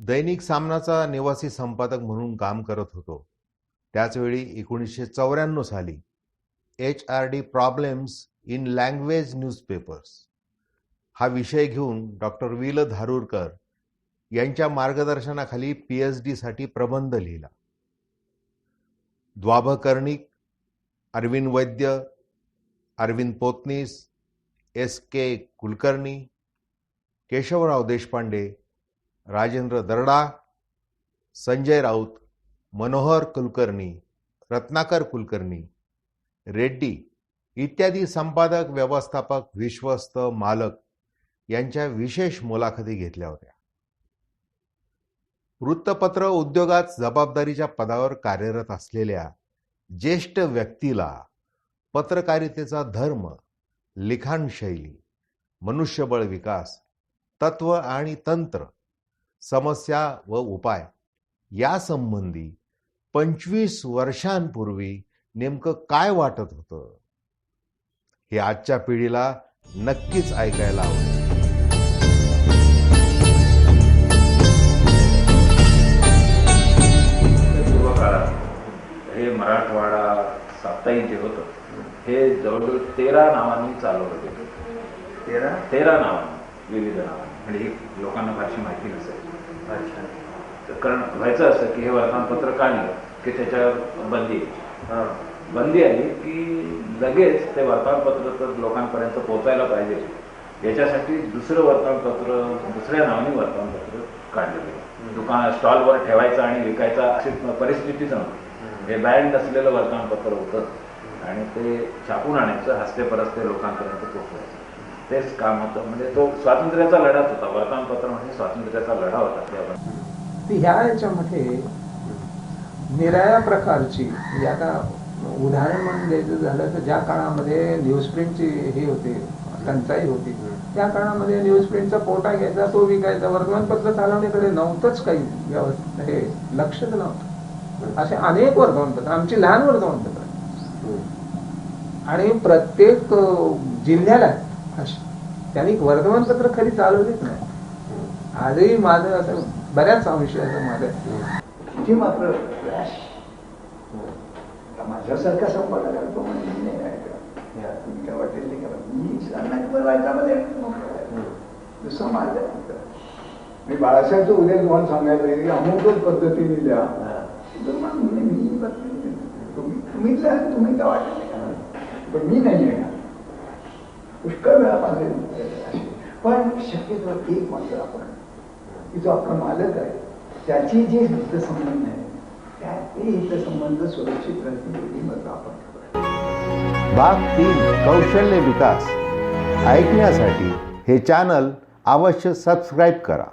दैनिक सामनाचा निवासी संपादक म्हणून काम करत होतो. त्याचवेळी 1994 साली HRD problems in language newspapers हा विषय घेऊन डॉक्टर वि. ल. धारूरकर यांच्या मार्गदर्शनाखाली PhD साठी प्रबंध लिहिला. द्वाभ कर्णिक, अरविंद वैद्य, अरविंद पोतनीस, SK कुलकर्णी, केशवराव देशपांडे, राजेंद्र दर्डा, संजय राऊत, मनोहर कुलकर्णी, रत्नाकर कुलकर्णी, रेड्डी इत्यादी संपादक, व्यवस्थापक, विश्वस्त, मालक यांच्या विशेष मुलाखती घेतल्या होत्या. वृत्तपत्र उद्योगात जबाबदारीच्या पदावर कार्यरत असलेल्या ज्येष्ठ व्यक्तीला पत्रकारितेचा धर्म, लिखाण शैली, मनुष्यबळ विकास, तत्व आणि तंत्र, समस्या व उपाय यासंबंधी 25 वर्षांपूर्वी नेमकं काय वाटत होतं हे आजच्या पिढीला नक्कीच ऐकायला आवडेल. पूर्व काळात हे मराठवाडा साप्ताहिक जे होतं हे जवळजवळ 13 नावांनी चालवलं गेलं. 13 नावांनी, विविध नावांनी, म्हणजे ही लोकांना फारशी माहिती नसेल. कारण व्हायचं असं की हे वर्तमानपत्र का निघालं की त्याच्यावर बंदी आली की लगेच ते वर्तमानपत्र तर लोकांपर्यंत पोहोचायला पाहिजे याच्यासाठी दुसरं वर्तमानपत्र दुसऱ्या नावाने वर्तमानपत्र काढलं गेलं. दुकान स्टॉलवर ठेवायचं आणि विकायचं अशी परिस्थितीच नव्हती. हे बँड नसलेलं वर्तमानपत्र होतं आणि ते छापून आणायचं, हस्ते परस्ते लोकांपर्यंत पोहोचवायचं. तेच काम होतं. म्हणजे तो स्वातंत्र्याचा लढाच होता. वर्तमानपत्र म्हणजे स्वातंत्र्याचा लढा होता. ह्या याच्यामध्ये निराळ्या प्रकारची, म्हणजे आता उदाहरण म्हणून द्यायचं झालं तर ज्या काळामध्ये न्यूजप्रिंटची हे होती, टंचाई होती, त्या काळामध्ये न्यूजप्रिंटचा पोटा घ्यायचा, तो विकायचा. वर्तमानपत्र चालवण्याकडे नव्हतंच काही व्यवस्था, हे लक्षच नव्हतं. असे अनेक वर्तमानपत्र, आमची लहान वर्तमानपत्र आणि प्रत्येक जिल्ह्याला त्यांनी वर्तमानपत्र खरी चालवलीच नाही. आजही माझं असं बऱ्याच अंशी असं माझं ती मात्र माझ्यासारखा संपादक तो म्हणजे तुम्ही काय वाटेल ते करा. मी दुसरं माझं मी बाळासाहेबचं उद्या तुम्हाला सांगायचं की अमुकच पद्धतीने द्या, तुम्ही काय वाटेल ते करा, पण मी नाही येणार. पुष्कळ वेळा माझे. पण शक्यतो एक मात्र आपण की जो आपला मालक आहे त्याची जे हितसंबंध आहे ते हितसंबंध सुरक्षित राहतील ही मात्र आपण. भाग 3 कौशल्य विकास ऐकण्यासाठी हे चॅनल अवश्य सबस्क्राईब करा.